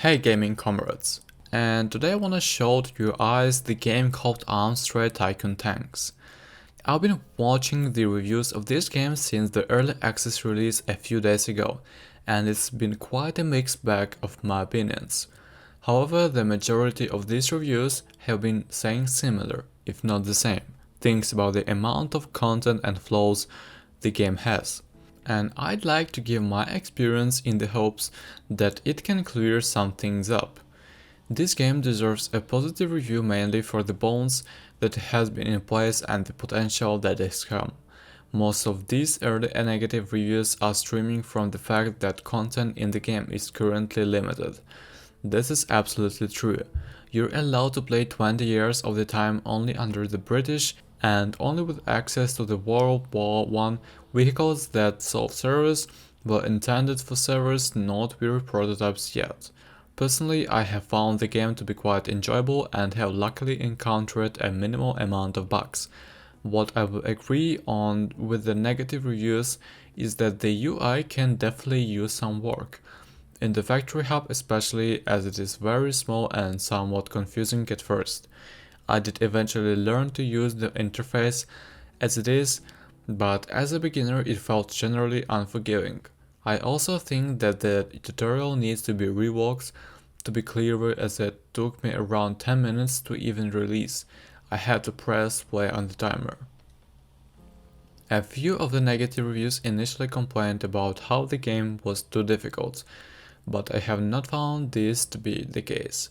Hey gaming comrades, and today I want to show to you guys the game called Trade Tycoon Tanks. I've been watching the reviews of this game since the early access release a few days ago, and it's been quite a mixed bag of my opinions. However, the majority of these reviews have been saying similar, if not the same, things about the amount of content and flaws the game has. And I'd like to give my experience in the hopes that it can clear some things up. This game deserves a positive review mainly for the bones that has been in place and the potential that has come. Most of these early and negative reviews are stemming from the fact that content in the game is currently limited. This is absolutely true. You're allowed to play 20 years of the time only under the British and only with access to the World War I vehicles that self-service were intended for servers not with prototypes yet. Personally, I have found the game to be quite enjoyable and have luckily encountered a minimal amount of bugs. What I will agree on with the negative reviews is that the UI can definitely use some work. In the factory hub especially, as it is very small and somewhat confusing at first. I did eventually learn to use the interface as it is, but as a beginner it felt generally unforgiving. I also think that the tutorial needs to be reworked to be clearer, as it took me around 10 minutes to even release. I had to press play on the timer. A few of the negative reviews initially complained about how the game was too difficult, but I have not found this to be the case.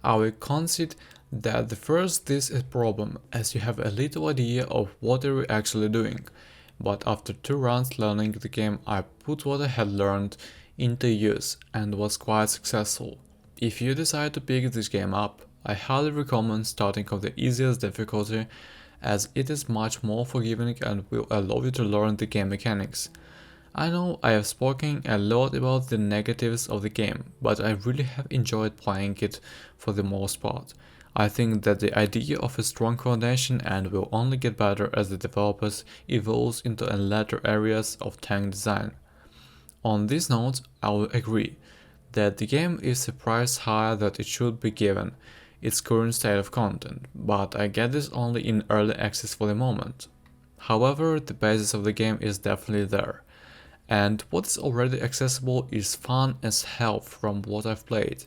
I will concede that the first this is a problem, as you have a little idea of what you're actually doing, but after 2 rounds learning the game I put what I had learned into use and was quite successful. If you decide to pick this game up, I highly recommend starting of the easiest difficulty, as it is much more forgiving and will allow you to learn the game mechanics. I know I have spoken a lot about the negatives of the game, but I really have enjoyed playing it for the most part. I think that the idea of a strong foundation and will only get better as the developers evolves into later areas of tank design. On this note, I will agree that the game is a price higher that it should be given its current state of content, but I get this only in early access for the moment. However, the basis of the game is definitely there, and what is already accessible is fun as hell from what I've played.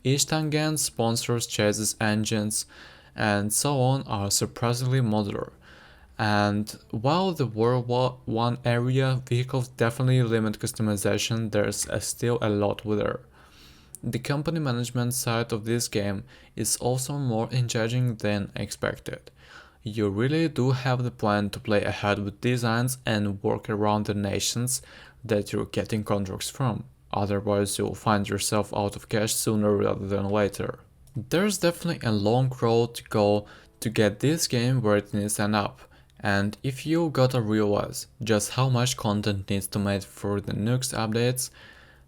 Each tangent, sponsors, chases, engines, and so on are surprisingly modular. And while the World War I area vehicles definitely limit customization, there's still a lot there. The company management side of this game is also more engaging than expected. You really do have the plan to play ahead with designs and work around the nations that you're getting contracts from. Otherwise, you'll find yourself out of cash sooner rather than later. There's definitely a long road to go to get this game where it needs to end up, and if you gotta realize just how much content needs to made for the next updates,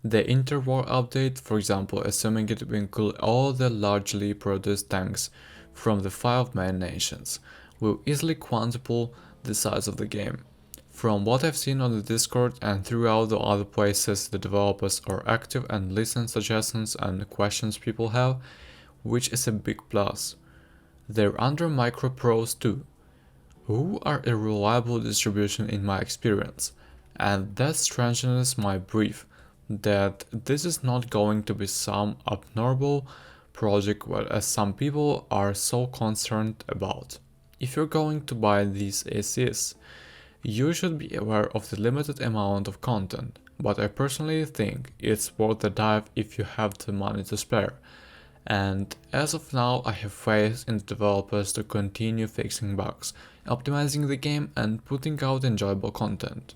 the interwar update, for example, assuming it will include all the largely produced tanks from the 5 main nations, will easily quadruple the size of the game. From what I've seen on the Discord and throughout the other places the developers are active and listen suggestions and questions people have, which is a big plus. They're under micro pros too, who are a reliable distribution in my experience, and that strengthens my belief that this is not going to be some abnormal project as some people are so concerned about. If you're going to buy these ACs, you should be aware of the limited amount of content, but I personally think it's worth the dive if you have the money to spare. And as of now, I have faith in the developers to continue fixing bugs, optimizing the game and putting out enjoyable content.